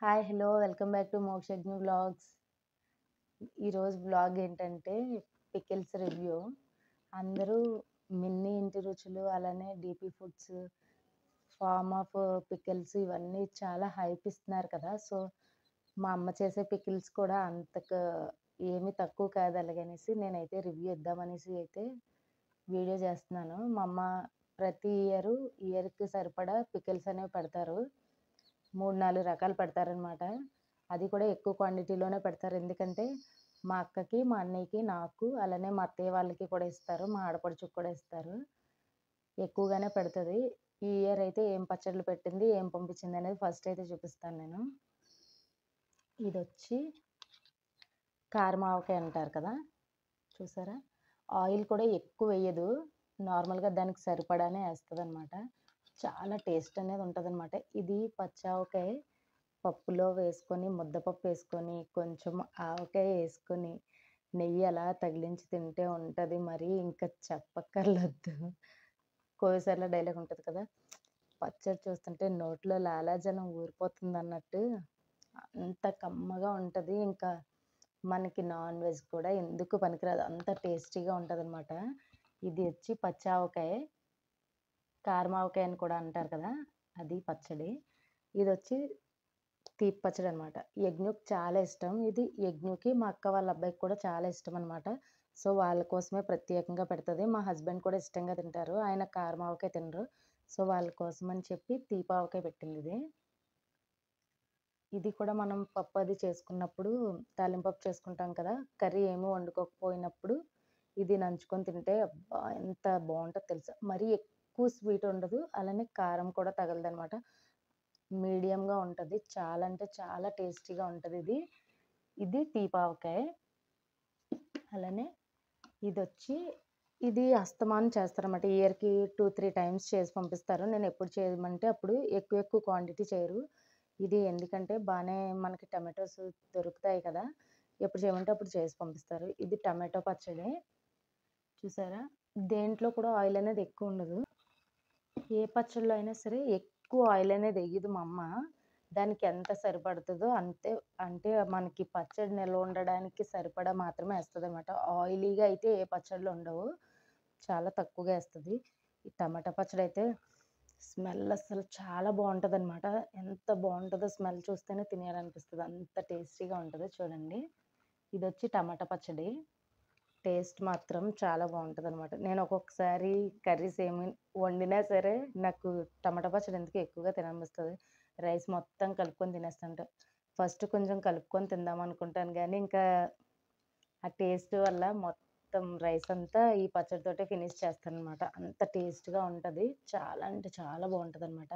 Hi! Hello! Welcome back to Mokshagna vlogs. ఈరోజు vlog ఏంటంటే pickles review. అందరూ మిన్నీ ఇంటి రుచులు, అలానే DP foods, farm of pickles ఇవన్నీ చాలా హైప్ ఇస్తున్నారు కదా! సో, మా అమ్మ చేసే పికిల్స్ కూడా అంతకు ఏమి తక్కువ కాదు అలాగనేసి నేనైతే రివ్యూ ఇద్దామనేసి అయితే వీడియో చేస్తున్నాను. మా అమ్మ ప్రతి ఇయర్‌కి సరిపడా పికిల్స్ అనేవి పెడతారు. 3, 4 రకాలు పెడతారనమాట. అది కూడా ఎక్కువ క్వాంటిటీలోనే పెడతారు. ఎందుకంటే, మా అక్కకి, మా అన్నయ్యకి, నాకు అలానే మా అత్తయ్య వాళ్ళకి కూడా ఇస్తారు. మా ఆడపడుచుకి కూడా ఇస్తారు. ఎక్కువగానే పెడతది. ఈ ఇయర్ అయితే ఏం పచ్చడ్లు పెట్టింది, ఏం పంపించిందనేది ఫస్ట్ అయితే చూపిస్తాను నేను. ఇదొచ్చి కారమావకాయ అంటారు కదా! చూసారా? ఆయిల్ కూడా ఎక్కువ వెయ్యదు. నార్మల్‌గా దానికి సరిపడానే ఏస్తదనమాట. చాలా టేస్ట్ అనేది ఉంటదనమాట. ఇది పచ్చావకాయ పప్పులో వేసుకొని, ముద్దపప్పు వేసుకొని, కొంచెం ఆవకాయ ఏసుకొని, నెయ్యి అలా తగిలించి తింటే ఉంటది. మరి ఇంకా చెప్పక్కర్లొద్దు. కోవిసర్ల డైలాగ్ ఉంటది కదా! పచ్చడి చూస్తుంటే నోట్లో లాలాజలం ఊరిపోతుందన్నట్టు అంత కమ్మగా ఉంటది. ఇంకా మనకి నాన్ వెజ్ కూడా ఎందుకు పనికిరాదు. అంత టేస్టీగా ఉంటదనమాట. ఇది వచ్చి పచ్చావకాయ, కారమావకాయ అని కూడా అంటారు కదా! అది పచ్చడి. ఇదొచ్చి తీపి పచ్చడనమాట. యజ్ఞుకి చాలా ఇష్టం. ఇది యజ్ఞుకి, మా అక్క వాళ్ళ అబ్బాయికి కూడా చాలా ఇష్టమనమాట. సో, వాళ్ళ కోసమే ప్రత్యేకంగా పెడతది. మా హస్బెండ్ కూడా ఇష్టంగా తింటారు. ఆయన కారమావకాయ తినరు. సో, వాళ్ళ కోసమని చెప్పి తీపావకాయ పెట్టిందిది. ఇది కూడా మనం పప్పు అది చేసుకున్నప్పుడు తాలింపప్పు చేసుకుంటాం కదా! కర్రీ ఏమి వండుకోకపోయినప్పుడు ఇది నంచుకొని తింటే అబ్బా! ఎంత బావుంటదో తెలుసా! మరీ ఎక్కువ స్వీట్ ఉండదు. అలానే కారం కూడా తగలదనమాట. మీడియంగా ఉంటది. చాలా అంటే చాలా టేస్టీగా ఉంటదిది. ఇది తీపావకాయ. అలానే ఇది అస్తమానం చేస్తారన్నమాట. ఇయర్‌కి 2, 3 టైమ్స్ చేసి పంపిస్తారు. నేనెప్పుడు చేయమంటే అప్పుడు ఎక్కువ ఎక్కువ క్వాంటిటీ చేయరు. ఇది ఎందుకంటే బానే మనకి టమాటోస్ దొరుకుతాయి కదా! ఎప్పుడు చేయమంటే అప్పుడు చేసి పంపిస్తారు. ఇది టమాటో పచ్చడి. చూసారా? దేంట్లో కూడా ఆయిల్ అనేది ఎక్కువుండదు. ఏ పచ్చడిలో అయినా సరే ఎక్కువ ఆయిల్ అనేది ఎయ్యదు మా అమ్మ. దానికి ఎంత సరిపడుతదో అంతే, అంటే మనకి పచ్చడి నిల్వ ఉండడానికి సరిపడా మాత్రమే ఏస్తదనమాట. ఆయిలీగా అయితే ఏ పచ్చడిలో ఉండవు. చాలా తక్కువగా ఏస్తది. ఈ టమాటా పచ్చడైతే స్మెల్ అస్సలు చాలా బావుంటదనమాట. ఎంత బావుంటదో స్మెల్ చూస్తేనే తినేయాలనిపిస్తది. అంత టేస్టీగా ఉంటది చూడండి. ఇదొచ్చి టమాటా పచ్చడి. టేస్ట్ మాత్రం చాలా బావుంటదనమాట. నేను ఒక్కొక్కసారి కర్రీస్ ఏమి వండినా సరే నాకు టమాటా పచ్చడి ఎందుకో ఎక్కువగా తినాలనిపిస్తది. రైస్ మొత్తం కలుపుకొని తినేస్తుంటా. ఫస్ట్ కొంచెం కలుపుకొని తిందాం అనుకుంటాను గానీ, ఇంకా ఆ టేస్ట్ వల్ల మొత్తం రైస్ అంతా ఈ పచ్చడితోటే ఫినిష్ చేస్తాననమాట. అంత టేస్ట్‌గా ఉంటది. చాలా అంటే చాలా బావుంటదనమాట.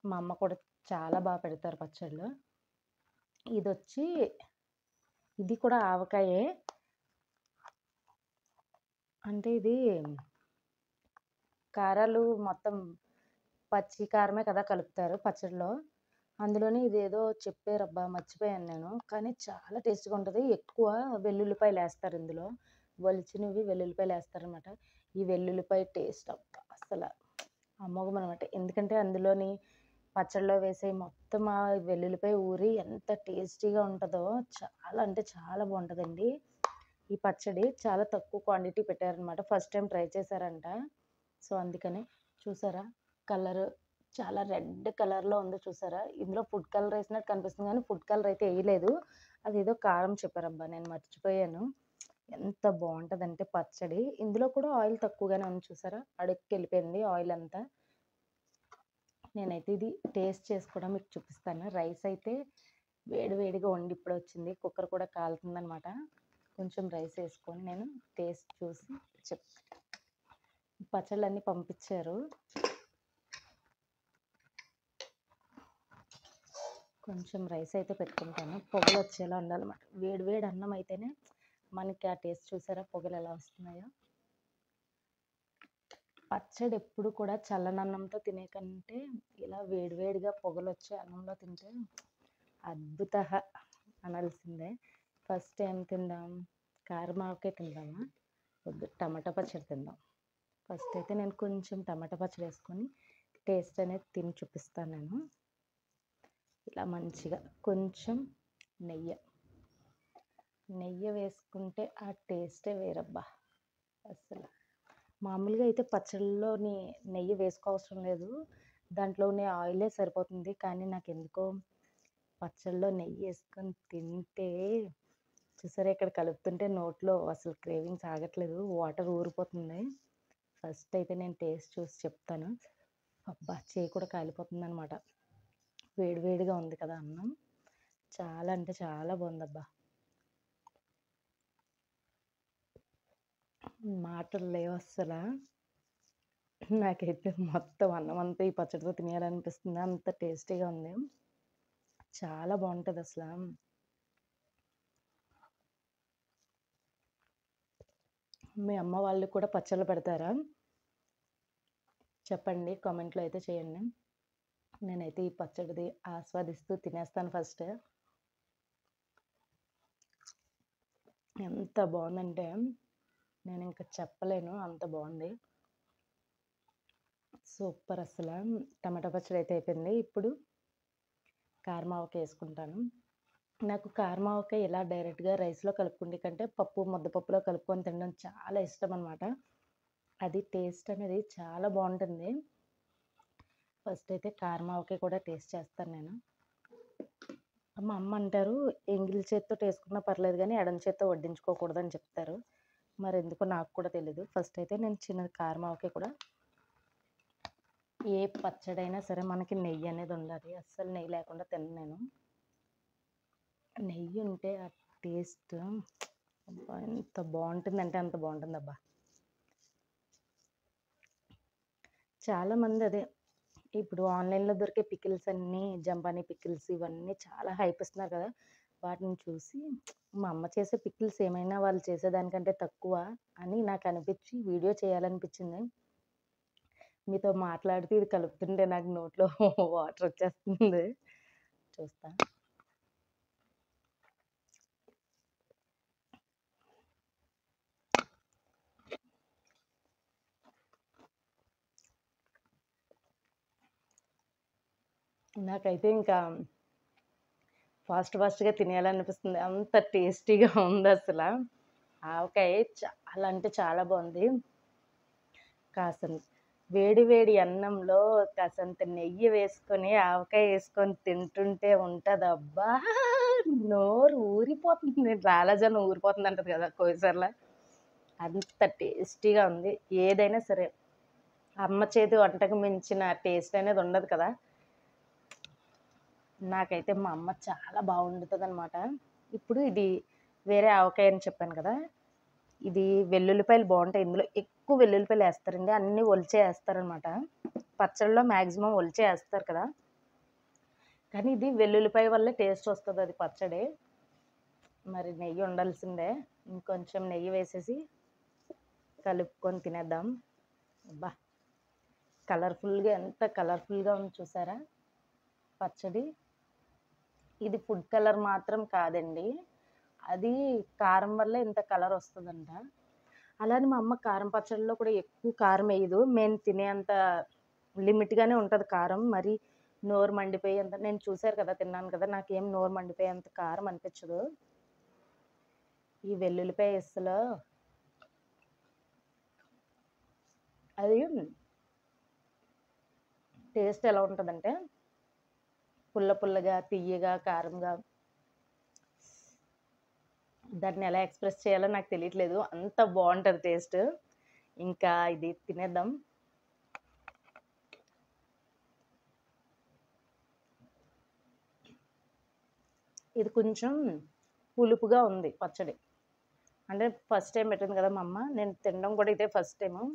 మా అమ్మ కూడా చాలా పెడతారు పచ్చళ్ళు. ఇదొచ్చి ఇది కూడా ఆవకాయే. అంటే ఇది కారాలు మొత్తం పచ్చి కారమే కదా కలుపుతారు పచ్చడిలో. అందులోని ఇదేదో చెప్పారబ్బా! మర్చిపోయాను నేను. కానీ చాలా టేస్ట్‌గా ఉంటది. ఎక్కువ వెల్లుల్లిపాయలేస్తారు ఇందులో. ఒలిచినవి వెల్లుల్లిపాయలేస్తారనమాట. ఈ వెల్లుల్లిపాయ టేస్ట్ అబ్బా! అసల అమోఘమనమాట. ఎందుకంటే అందులోని పచ్చడిలో వేసే మొత్తం ఆ వెల్లుల్లిపాయ ఊరి ఎంత టేస్టీగా ఉంటదో చాలా అంటే చాలా బావుంటదండి. ఈ పచ్చడి చాలా తక్కువ క్వాంటిటీ పెట్టారనమాట. ఫస్ట్ టైమ్ ట్రై చేశారంట. సో, అందుకని చూసారా? కలరు చాలా రెడ్ కలర్‌లో ఉంది చూసారా? ఇందులో ఫుడ్ కలర్ ఏసినట్టు కనిపిస్తుంది గానీ, ఫుడ్ కలర్ అయితే ఎయలేదు. అదేదో కారం చెప్పారబ్బా! నేను మర్చిపోయాను. ఎంత బావుంటదంటే పచ్చడి. ఇందులో కూడా ఆయిల్ తక్కువగానే ఉంది చూసారా? అడుక్కెళ్ళిపోయింది ఆయిల్ అంతా. నేనైతే ఇది టేస్ట్ చేసి కూడా మీకు చూపిస్తాను. రైస్ అయితే వేడి వేడిగా వండి ఇప్పుడే వచ్చింది. కుక్కర్ కూడా కాలుతుందనమాట. కొంచెం రైస్ ఏసుకొని నేను టేస్ట్ చూసి చెప్తా. పచ్చళ్ళన్నీ పంపిచ్చారు. కొంచెం రైస్ అయితే పెట్టుకుంటాను. పొగలొచ్చేలా ఉండాలన్నమాట. వేడి వేడి అన్నం అయితేనే మనకి ఆ టేస్ట్ చూసారా పొగలెలా వస్తున్నాయో. పచ్చడి ఎప్పుడు కూడా చల్లనన్నంతో తినే కంటే ఇలా వేడి వేడిగా పొగలొచ్చే అన్నంలో తింటే అద్భుతః అనాల్సిందే. ఫస్ట్ ఏం తిందాం? కారమావకాయ తిందామా? వద్దు, టమాటా పచ్చడి తిందాం. ఫస్ట్ అయితే నేను కొంచెం టమాటా పచ్చడి వేసుకొని టేస్ట్ అనేది తిని చూపిస్తాను నేను. ఇలా మంచిగా కొంచెం నెయ్యి నెయ్యి వేసుకుంటే ఆ టేస్టే వేరబ్బా. అసలు మామూలుగా అయితే పచ్చళ్ళలోని నెయ్యి వేసుకోవసరం లేదు, దాంట్లోనే ఆయిలే సరిపోతుంది. కానీ నాకు ఎందుకో పచ్చళ్ళలో నెయ్యి వేసుకొని తింటే, చూసారా ఇక్కడ కలుపుతుంటే నోట్లో అసలు క్రేవింగ్స్ ఆగట్లేదు, వాటర్ ఊరిపోతుంది. ఫస్ట్ అయితే నేను టేస్ట్ చూసి చెప్తాను. అబ్బా చేయి కూడా కాలిపోతుంది అనమాట, వేడివేడిగా ఉంది కదా అన్నం. చాలా అంటే చాలా బాగుందబ్బా, మాటలు లేవు అస్సలు. నాకైతే మొత్తం అన్నం అంతా ఈ పచ్చడితో తినేయాలనిపిస్తుంది, అంత టేస్టీగా ఉంది. చాలా బాగుంటుంది అసలు. మీ అమ్మ వాళ్ళు కూడా పచ్చళ్ళు పెడతారా? చెప్పండి, కామెంట్లో అయితే చేయండి. నేనైతే ఈ పచ్చడిది ఆస్వాదిస్తూ తినేస్తాను ఫస్ట్. ఎంత బాగుందంటే నేను ఇంకా చెప్పలేను, అంత బాగుంది. సూపర్ అసలు. టమాటా పచ్చడి అయితే అయిపోయింది. ఇప్పుడు కారమావకాయ వేసుకుంటాను. నాకు కారమావకాయ ఇలా డైరెక్ట్గా రైస్లో కలుపుకుంటే కంటే ముద్దపప్పులో కలుపుకొని తినడం చాలా ఇష్టం అనమాట. అది టేస్ట్ అనేది చాలా బాగుంటుంది. ఫస్ట్ అయితే కారమావకాయ కూడా టేస్ట్ చేస్తాను నేను. మా అమ్మ అంటారు, ఎంగిలి చేత్తో వేసుకున్నా పర్లేదు కానీ ఎడం చేత్తో వడ్డించుకోకూడదని చెప్తారు. మరి ఎందుకో నాకు కూడా తెలీదు. ఫస్ట్ అయితే నేను చిన్న కారమావకాయ కూడా, ఏ పచ్చడైనా సరే మనకి నెయ్యి అనేది ఉండాలి. అస్సలు నెయ్యి లేకుండా తినను నేను. నెయ్యి ఉంటే ఆ టేస్ట్ ఎంత బాగుంటుందంటే అంత బాగుంటుందబ్బా. చాలామంది అదే ఇప్పుడు ఆన్లైన్లో దొరికే పికిల్స్ అన్నీ, జంపానీ పికిల్స్ ఇవన్నీ చాలా హైప్ ఇస్తున్నారు కదా. వాటిని చూసి మా అమ్మ చేసే పికిల్స్ ఏమైనా వాళ్ళు చేసేదానికంటే తక్కువ అని నాకు అనిపించి వీడియో చేయాలనిపించింది. మీతో మాట్లాడుతూ ఇది కలుపుతుంటే నాకు నోట్లో వాటర్ వచ్చేస్తుంది. చూస్తా. నాకైతే ఇంకా ఫాస్ట్గా తినేయాలనిపిస్తుంది, అంత టేస్టీగా ఉంది అసలు. ఆవకాయ చాలా అంటే చాలా బాగుంది. కాసంత వేడి వేడి అన్నంలో కాసంత నెయ్యి వేసుకొని ఆవకాయ వేసుకొని తింటుంటే ఉంటుందబ్బా, నోరు ఊరిపోతుంది, రాలజనం ఊరిపోతుంది అంటది కదా కోయిసర్లా, అంత టేస్టీగా ఉంది. ఏదైనా సరే అమ్మ చేతి వంటకు మించిన టేస్ట్ అనేది ఉండదు కదా. నాకైతే మా అమ్మ చాలా బాగుండుతుంది అనమాట. ఇప్పుడు ఇది వేరే ఆవకాయ అని చెప్పాను కదా, ఇది వెల్లుల్లిపాయలు బాగుంటాయి. ఇందులో ఎక్కువ వెల్లుల్లిపాయలు వేస్తారండి, అన్నీ ఒలిచే వేస్తారనమాట. పచ్చళ్ళలో మ్యాక్సిమం ఒలిచే వేస్తారు కదా, కానీ ఇది వెల్లుల్లిపాయ వల్లే టేస్ట్ వస్తుంది అది పచ్చడి. మరి నెయ్యి ఉండాల్సిందే, ఇంకొంచెం నెయ్యి వేసేసి కలుపుకొని తినేద్దాం. అబ్బా కలర్ఫుల్గా, ఎంత కలర్ఫుల్గా ఉంది చూసారా పచ్చడి. ఇది ఫుడ్ కలర్ మాత్రం కాదండి, అది కారం వల్ల ఇంత కలర్ వస్తుందంట. అలానే మా అమ్మ కారం పచ్చడిలో కూడా ఎక్కువ కారం వేయదు, మేము తినేంత లిమిట్గానే ఉంటుంది కారం. మరి నోరు మండిపోయి అంత, నేను చూశారు కదా తిన్నాను కదా, నాకేం నోరు మండిపోయేంత కారం అనిపించదు. ఈ వెల్లుల్లిపాయ అసలు అది టేస్ట్ ఎలా ఉంటుందంటే పుల్లగా తియ్యగా కారంగా, దాన్ని ఎలా ఎక్స్ప్రెస్ చేయాలో నాకు తెలియట్లేదు, అంత బాగుంటుంది టేస్ట్. ఇంకా ఇది తినేద్దాం. ఇది కొంచెం పులుపుగా ఉంది పచ్చడి, అంటే ఫస్ట్ టైం పెట్టింది కదా మా అమ్మ, నేను తినడం కూడా ఇదే ఫస్ట్ టైము.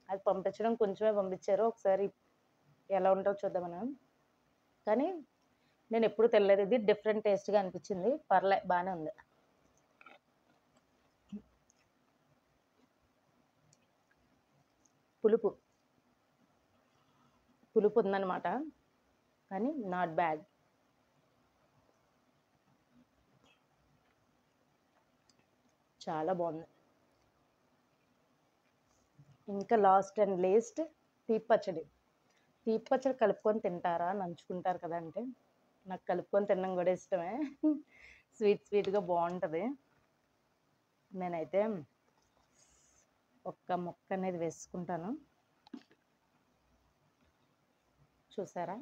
అది పంపించడం కొంచెమే పంపించారు, ఒకసారి ఎలా ఉంటుందో చూద్దామని. కానీ నేను ఎప్పుడు తినలేదు, ఇది డిఫరెంట్ టేస్ట్గా అనిపించింది, బాగానే ఉంది. పులుపు ఉందన్నమాట, కానీ నాట్ బ్యాడ్. చాలా బాగుంది. ఇంకా లాస్ట్ అండ్ లీస్ట్ తీపి పచ్చడి. తీపి పచ్చడి కలుపుకొని తింటారా, నంచుకుంటారు కదా అంటే, నాకు కలుపుకొని తినడం కూడా ఇష్టమే. స్వీట్‌గా బావుంటది. నేనైతే ఒక్క ముక్క అనేది వేసుకుంటాను. చూసారా?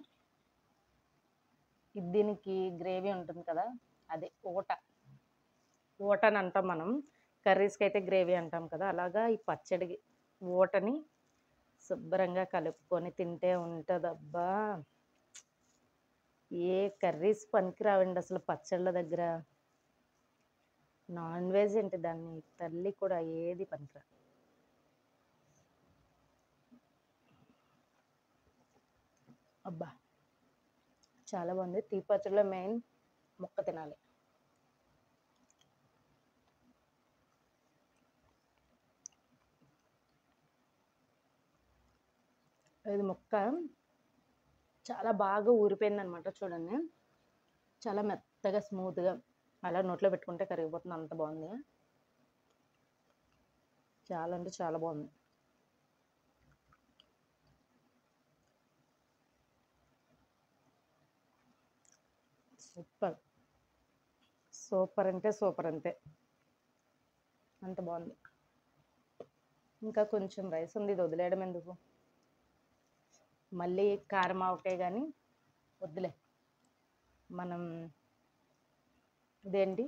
దీనికి గ్రేవీ ఉంటుంది కదా! అదే ఊట. ఊట అని అంటాం మనం. కర్రీస్‌కైతే గ్రేవీ అంటాం కదా! అలాగా ఈ పచ్చడి ఊటని శుభ్రంగా కలుపుకొని తింటే ఉంటదబ్బా! ఏ కర్రీస్ పనికిరావండి అసలు పచ్చళ్ళ దగ్గర. నాన్ వెజ్ ఏంటి దాన్ని తల్లి కూడా ఏది పనికిరాదు. అబ్బా! చాలా బాగుంది. తీపి పచ్చడిలో మెయిన్ ముక్క తినాలి. ఇది ముక్క చాలా బాగా ఊరిపోయిందనమాట చూడండి. చాలా మెత్తగా స్మూత్‌గా అలా నోట్లో పెట్టుకుంటే కరిగిపోతుంది, అంత బాగుంది. చాలా అంటే చాలా బాగుంది. సూపర్. సూపర్ అంటే సూపర్ అంతే. అంత బాగుంది. ఇంకా కొంచెం రైస్ ఉంది, ఇది వదిలేయడం ఎందుకు? మళ్ళీ కారం ఆవకాయ కానీ వద్దులే. మనం ఇదేంటి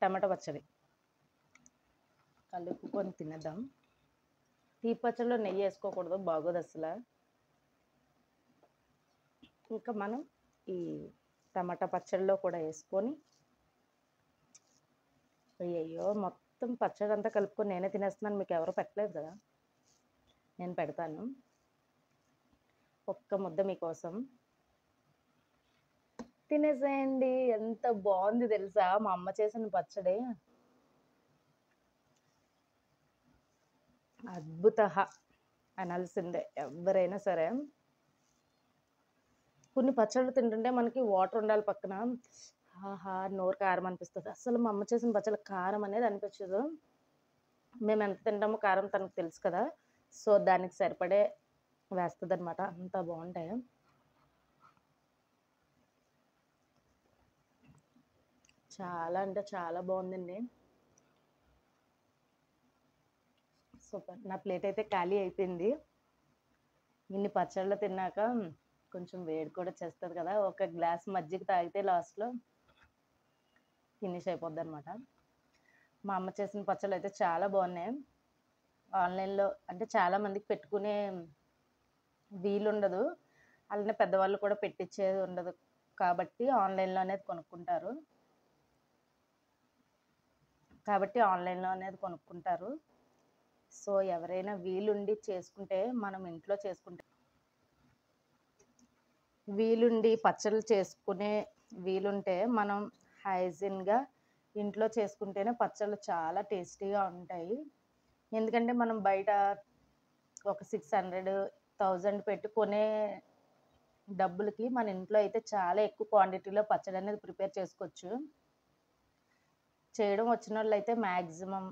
టమాటా పచ్చడి కలుపుకొని తినేద్దాం. తీపి పచ్చడిలో నెయ్యి వేసుకోకూడదు, బాగోదు అసలు. ఇంకా మనం ఈ టమాటా పచ్చడిలో కూడా వేసుకొని, అయ్యయ్యో మొత్తం పచ్చడి అంతా కలుపుకొని నేనే తినేస్తున్నాను, మీకు ఎవరు పెట్టలేదు కదా, నేను పెడతాను. ఒక్క ముద్ద మీకోసం తినేసేయండి. ఎంత బాగుంది తెలుసా మా అమ్మ చేసిన పచ్చడి. అద్భుత అనాల్సిందే ఎవరైనా సరే. కొన్ని పచ్చళ్ళు తింటుంటే మనకి వాటర్ ఉండాలి పక్కన, ఆహా నోరు కారం అనిపిస్తుంది. అసలు మా అమ్మ చేసిన పచ్చళ్ళు కారం అనేది అనిపించదు. మేము ఎంత తింటామో కారం తనకు తెలుసు కదా, సో దానికి సరిపడే వేస్తుంది అనమాట, అంత బాగుంటాయి. చాలా అంటే చాలా బాగుందండి. సూపర్. నా ప్లేట్ అయితే ఖాళీ అయిపోయింది. ఇన్ని పచ్చళ్ళు తిన్నాక కొంచెం వేడి కూడా చేస్తుంది కదా, ఒక గ్లాస్ మజ్జిగ తాగితే లాస్ట్లో ఫినిష్ అయిపోద్ది అనమాట. మా అమ్మ చేసిన పచ్చళ్ళు అయితే చాలా బాగున్నాయి. ఆన్లైన్లో అంటే చాలా మందికి పెట్టుకునే వీలుండదు, అలానే పెద్దవాళ్ళు కూడా పెట్టించేది ఉండదు కాబట్టి ఆన్లైన్లో అనేది కొనుక్కుంటారు. సో ఎవరైనా వీలుండి చేసుకుంటే, మనం ఇంట్లో చేసుకుంటే, వీలుండి పచ్చళ్ళు చేసుకునే వీలుంటే మనం హైజీన్గా ఇంట్లో చేసుకుంటేనే పచ్చళ్ళు చాలా టేస్టీగా ఉంటాయి. ఎందుకంటే మనం బయట ఒక 600,000 పెట్టుకునే డబ్బులకి మన ఇంట్లో అయితే చాలా ఎక్కువ క్వాంటిటీలో పచ్చడి అనేది ప్రిపేర్ చేసుకోవచ్చు. చేయడం వచ్చిన వాళ్ళు అయితే మ్యాక్సిమం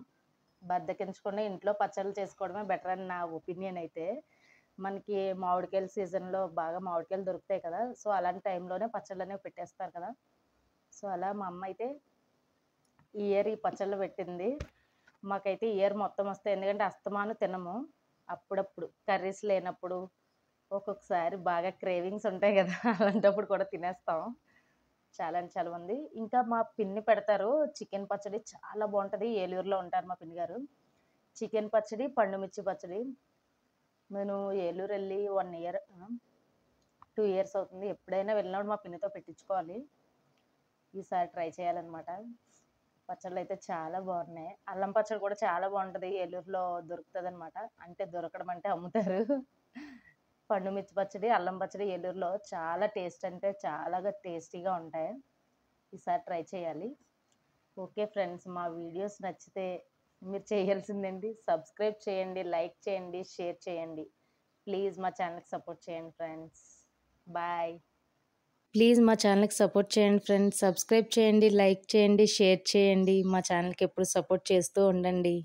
బద్దకించకుండా ఇంట్లో పచ్చళ్ళు చేసుకోవడమే బెటర్ అని నా ఒపీనియన్ అయితే. మనకి మామిడికాయల సీజన్లో బాగా మామిడికాయలు దొరుకుతాయి కదా, సో అలాంటి టైంలోనే పచ్చళ్ళు అనేవి పెట్టేస్తారు కదా. సో అలా మా అమ్మ అయితే ఈ ఇయర్ ఈ పచ్చళ్ళు పెట్టింది. మాకైతే ఇయర్ మొత్తం వస్తాయి, ఎందుకంటే అస్తమాను తినము, అప్పుడప్పుడు కర్రీస్ లేనప్పుడు ఒక్కొక్కసారి బాగా క్రేవింగ్స్ ఉంటాయి కదా, అలాంటప్పుడు కూడా తినేస్తాం. చాలా అంటే చాలా మంది. ఇంకా మా పిన్ని పెడతారు చికెన్ పచ్చడి, చాలా బాగుంటుంది. ఏలూరులో ఉంటారు మా పిన్ని గారు. చికెన్ పచ్చడి, పండుమిర్చి పచ్చడి. నేను ఏలూరు వెళ్ళి 1 ఇయర్ 2 ఇయర్స్ అవుతుంది. ఎప్పుడైనా వెళ్ళినప్పుడు మా పిన్నితో పెట్టించుకోవాలి. ఈసారి ట్రై చేయాలన్నమాట. పచ్చళ్ళు అయితే చాలా బాగున్నాయి. అల్లం పచ్చడి కూడా చాలా బాగుంటుంది, ఏలూరులో దొరుకుతుంది అనమాట. అంటే దొరకడం అంటే అమ్ముతారు. పండుమిర్చి పచ్చడి, అల్లం పచ్చడి ఏలూరులో చాలా టేస్ట్ అంటే చాలా టేస్టీగా ఉంటాయి. ఈసారి ట్రై చేయాలి. ఓకే ఫ్రెండ్స్, మా వీడియోస్ నచ్చితే మీరు చేయాల్సిందేంటి, సబ్స్క్రైబ్ చేయండి, లైక్ చేయండి, షేర్ చేయండి. ప్లీజ్ మా ఛానల్కి సపోర్ట్ చేయండి ఫ్రెండ్స్. బాయ్. ప్లీజ్ మా ఛానల్కి సపోర్ట్ చేయండి ఫ్రెండ్స్. సబ్స్క్రైబ్ చేయండి, లైక్ చేయండి, షేర్ చేయండి. మా ఛానల్కి ఎప్పుడు సపోర్ట్ చేస్తూ ఉండండి.